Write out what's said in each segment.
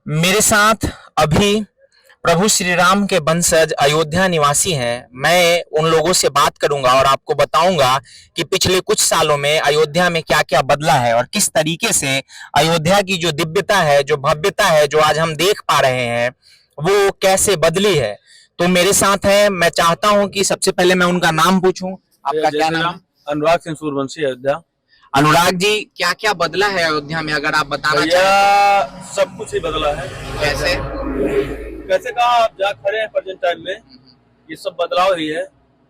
मेरे साथ अभी प्रभु श्री राम के वंशज अयोध्या निवासी हैं। मैं उन लोगों से बात करूंगा और आपको बताऊंगा कि पिछले कुछ सालों में अयोध्या में क्या-क्या बदला है और किस तरीके से अयोध्या की जो दिव्यता है, जो भव्यता है, जो आज हम देख पा रहे हैं, वो कैसे बदली है। तो मेरे साथ हैं, मैं चाहता हूं कि सबसे पहले मैं उनका नाम पूछूं। आपका क्या नाम है? अनुराग सिंह सूर्यवंशी, अयोध्या। अनुराग जी, क्या-क्या बदला है अयोध्या में, अगर आप बताना भैया चाहें सब कुछ ही बदला है। तो? कैसे? कैसे कहा, आप जहाँ खड़े हैं प्रेजेंट टाइम में, ये सब बदलाव ही है।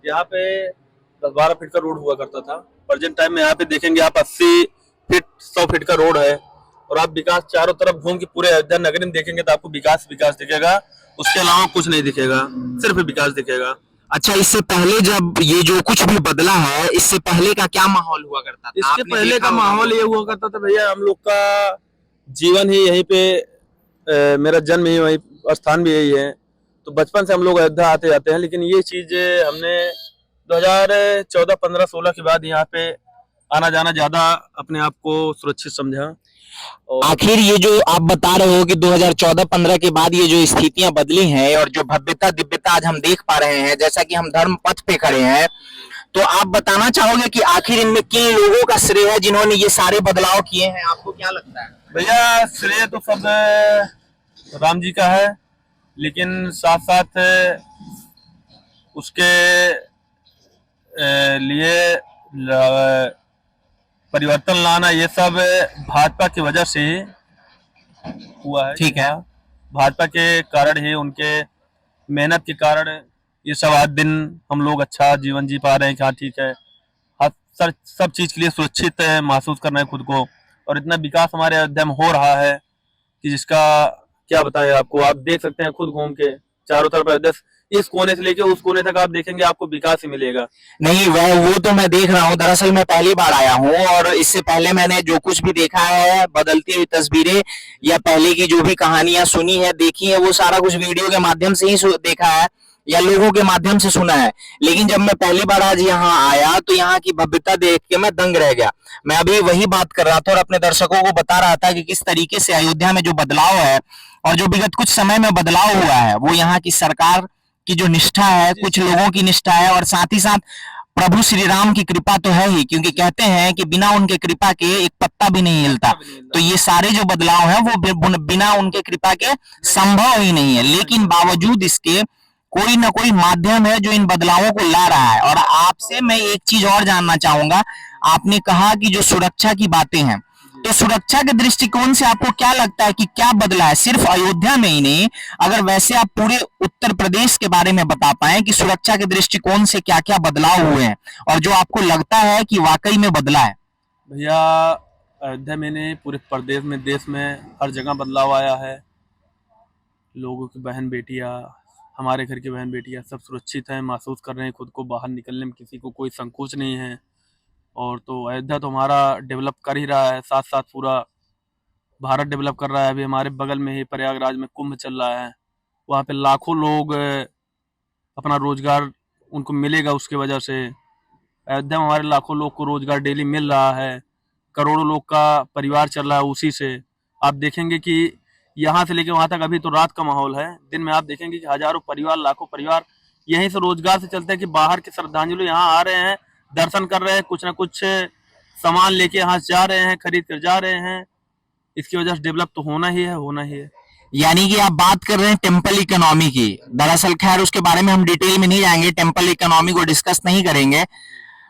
यहाँ पे 10-12 फीट का रोड हुआ करता था। प्रेजेंट टाइम में यहाँ पे देखेंगे आप 80 फीट 100 फीट का रोड है। और आप विकास चारों तरफ घूम के पूरे अयोध्या नगरी में देखेंगे तो आपको विकास विकास दिखेगा, उसके अलावा कुछ नहीं दिखेगा, सिर्फ विकास दिखेगा। अच्छा, इससे पहले जब ये जो कुछ भी बदला है, इससे पहले का क्या माहौल हुआ करता था? इसके आपने पहले देखा का होगा माहौल तो। ये हुआ करता था भैया, हम लोग का जीवन ही यहीं पे, मेरा जन्म ही वही, स्थान भी यही है। तो बचपन से हम लोग अयोध्या आते जाते हैं। लेकिन ये चीज हमने 2014, 15, 16 के बाद यहाँ पे आना जाना ज्यादा अपने आप को सुरक्षित समझा। और आखिर ये जो आप बता रहे हो कि 2014-15 के बाद ये जो स्थितियां बदली हैं और जो भव्यता दिव्यता आज हम देख पा रहे हैं, जैसा कि हम धर्म पथ पे खड़े हैं, तो आप बताना चाहोगे कि आखिर इनमें किन लोगों का श्रेय है जिन्होंने ये सारे बदलाव किए हैं? आपको क्या लगता है? भैया श्रेय तो सब राम जी का है, लेकिन साथ साथ उसके लिए परिवर्तन लाना ये सब भाजपा की वजह से ही हुआ है। ठीक है। भाजपा के कारण ही, उनके मेहनत के कारण ये सब आज दिन हम लोग अच्छा जीवन जी पा रहे हैं कि हाँ ठीक है, हर सब चीज के लिए सुरक्षित महसूस कर रहे हैं खुद को। और इतना विकास हमारे अयोध्या में हो रहा है कि जिसका क्या बताएं आपको। आप देख सकते हैं खुद घूम के चारों तरफ अयोध्या, इस कोने से लेके उस कोने तक आप देखेंगे आपको विकास ही मिलेगा। नहीं, वह वो तो मैं देख रहा हूँ। दरअसल मैं पहली बार आया हूँ और इससे पहले मैंने जो कुछ भी देखा है, बदलती हुई तस्वीरें या पहले की जो भी कहानियां सुनी है, देखी है, वो सारा कुछ वीडियो के माध्यम से ही देखा है या लोगों के माध्यम से सुना है। लेकिन जब मैं पहली बार आज यहाँ आया तो यहाँ की भव्यता देख के मैं दंग रह गया। मैं अभी वही बात कर रहा था और अपने दर्शकों को बता रहा था कि किस तरीके से अयोध्या में जो बदलाव है और जो विगत कुछ समय में बदलाव हुआ है, वो यहाँ की सरकार की जो निष्ठा है, कुछ लोगों की निष्ठा है और साथ ही साथ प्रभु श्री राम की कृपा तो है ही, क्योंकि कहते हैं कि बिना उनके कृपा के एक पत्ता भी नहीं हिलता। तो ये सारे जो बदलाव हैं वो बिना उनके कृपा के संभव ही नहीं है। लेकिन बावजूद इसके कोई ना कोई माध्यम है जो इन बदलावों को ला रहा है। और आपसे मैं एक चीज और जानना चाहूंगा। आपने कहा कि जो सुरक्षा की बातें हैं, तो सुरक्षा के दृष्टिकोण से आपको क्या लगता है कि क्या बदला है? सिर्फ अयोध्या में ही नहीं, अगर वैसे आप पूरे उत्तर प्रदेश के बारे में बता पाए कि सुरक्षा के दृष्टिकोण से क्या क्या बदलाव हुए हैं और जो आपको लगता है कि वाकई में बदला है। भैया अयोध्या में नहीं, पूरे प्रदेश में, देश में हर जगह बदलाव आया है। लोगों की बहन बेटियां, हमारे घर की बहन बेटियां सब सुरक्षित हैं, महसूस कर रहे हैं खुद को। बाहर निकलने में किसी को कोई संकोच नहीं है। और तो अयोध्या तो हमारा डेवलप कर ही रहा है, साथ साथ पूरा भारत डेवलप कर रहा है। अभी हमारे बगल में ही प्रयागराज में कुंभ चल रहा है, वहाँ पे लाखों लोग अपना रोजगार उनको मिलेगा उसके वजह से। अयोध्या में हमारे लाखों लोग को रोजगार डेली मिल रहा है, करोड़ों लोग का परिवार चल रहा है उसी से। आप देखेंगे कि यहाँ से लेके वहाँ तक अभी तो रात का माहौल है, दिन में आप देखेंगे कि हजारों परिवार, लाखों परिवार यहीं से रोजगार से चलते हैं कि बाहर के श्रद्धांजलि यहाँ आ रहे हैं, दर्शन कर रहे हैं, कुछ ना कुछ सामान लेके यहाँ जा रहे हैं, खरीद कर जा रहे हैं। इसकी वजह से डेवलप तो होना ही है, होना ही है। यानी कि आप बात कर रहे हैं टेम्पल इकोनॉमी की। दरअसल खैर उसके बारे में हम डिटेल में नहीं जाएंगे, टेम्पल इकोनॉमी को डिस्कस नहीं करेंगे।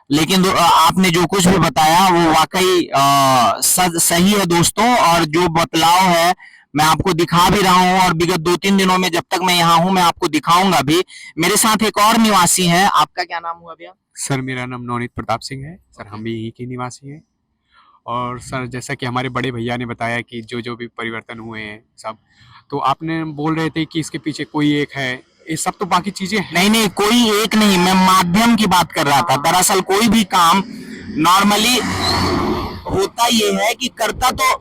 लेकिन आपने जो कुछ भी बताया वो वाकई सही है दोस्तों। और जो बदलाव है मैं आपको दिखा भी रहा हूं और विगत 2-3 दिनों में जब तक मैं यहाँ हूं मैं आपको दिखाऊंगा भी। मेरे साथ एक और निवासी हैं। आपका क्या नाम हुआ भैया? सर मेरा नाम नवनीत प्रताप सिंह है। सर हम भी यहीं के निवासी हैं। और सर जैसा कि हमारे बड़े भैया ने बताया कि जो जो भी परिवर्तन हुए हैं सब, तो आपने बोल रहे थे कि इसके पीछे कोई एक है, ये सब तो बाकी चीजें हैं। नहीं नहीं, कोई एक नहीं, मैं माध्यम की बात कर रहा था। दरअसल कोई भी काम नॉर्मली होता ये है कि करता तो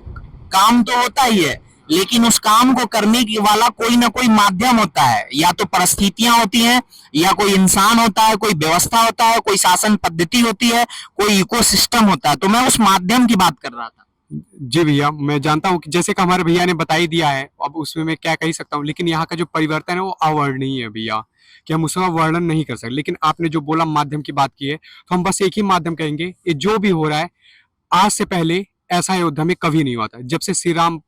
काम तो होता ही है, लेकिन उस काम को करने की वाला कोई ना कोई माध्यम होता है। या तो परिस्थितियां होती हैं, या कोई इंसान होता है, कोई व्यवस्था होता है, कोई शासन पद्धति होती है, कोई इकोसिस्टम होता है। तो मैं उस माध्यम की बात कर रहा था। जी भैया, मैं जानता हूँ कि जैसे कि हमारे भैया ने बता ही दिया है, अब उसमें मैं क्या कह सकता हूँ, लेकिन यहाँ का जो परिवर्तन है वो अवर्णनीय है भैया, कि हम उसका वर्णन नहीं कर सकते। लेकिन आपने जो बोला माध्यम की बात की है, तो हम बस एक ही माध्यम कहेंगे, ये जो भी हो रहा है आज से पहले ऐसा अयोध्या में कभी नहीं हुआ था। जब से श्री राम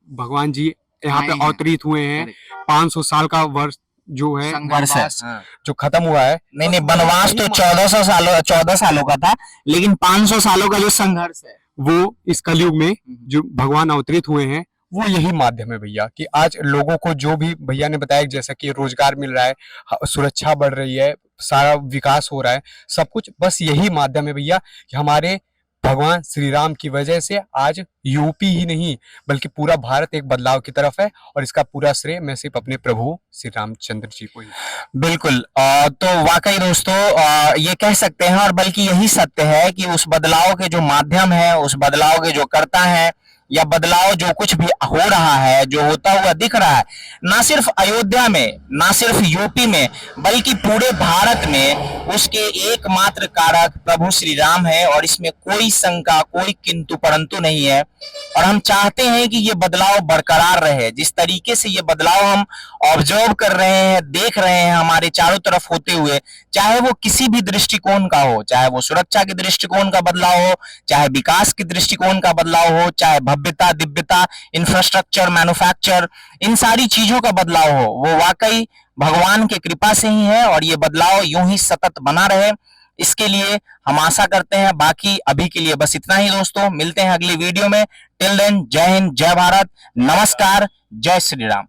भगवान जी यहाँ पे अवतरित हुए हैं, 500 साल का वर्ष जो है वर्ष है। वनवास जो खत्म हुआ है, नहीं नहीं, वनवास तो 14 सालों का था, लेकिन 500 सालों का जो संघर्ष है वो इस कलयुग में जो भगवान अवतरित हुए हैं वो यही माध्यम है भैया, कि आज लोगों को जो भी भैया ने बताया, जैसा कि रोजगार मिल रहा है, सुरक्षा बढ़ रही है, सारा विकास हो रहा है, सब कुछ बस यही माध्यम है भैया, कि हमारे भगवान श्री राम की वजह से आज यूपी ही नहीं बल्कि पूरा भारत एक बदलाव की तरफ है, और इसका पूरा श्रेय मैं सिर्फ अपने प्रभु श्री रामचंद्र जी को ही। बिल्कुल। तो वाकई दोस्तों ये कह सकते हैं, और बल्कि यही सत्य है कि उस बदलाव के जो माध्यम है, उस बदलाव के जो कर्ता है, या बदलाव जो कुछ भी हो रहा है, जो होता हुआ दिख रहा है, ना सिर्फ अयोध्या में, ना सिर्फ यूपी में, बल्कि पूरे भारत में उसके एकमात्र कारक प्रभु श्री राम है, और इसमें कोई शंका, कोई किंतु परंतु नहीं है। और हम चाहते हैं कि ये बदलाव बरकरार रहे। जिस तरीके से ये बदलाव हम ऑब्जर्व कर रहे हैं, देख रहे हैं हमारे चारों तरफ होते हुए, चाहे वो किसी भी दृष्टिकोण का हो, चाहे वो सुरक्षा के दृष्टिकोण का बदलाव हो, चाहे विकास के दृष्टिकोण का बदलाव हो, चाहे भव्यता, दिव्यता, इंफ्रास्ट्रक्चर, मैन्युफैक्चर, इन सारी चीजों का बदलाव हो, वो वाकई भगवान की कृपा से ही है, और ये बदलाव यूं ही सतत बना रहे, इसके लिए हम आशा करते हैं। बाकी अभी के लिए बस इतना ही दोस्तों, मिलते हैं अगली वीडियो में। टिल देन, जय हिंद, जय भारत, नमस्कार, जय श्री राम।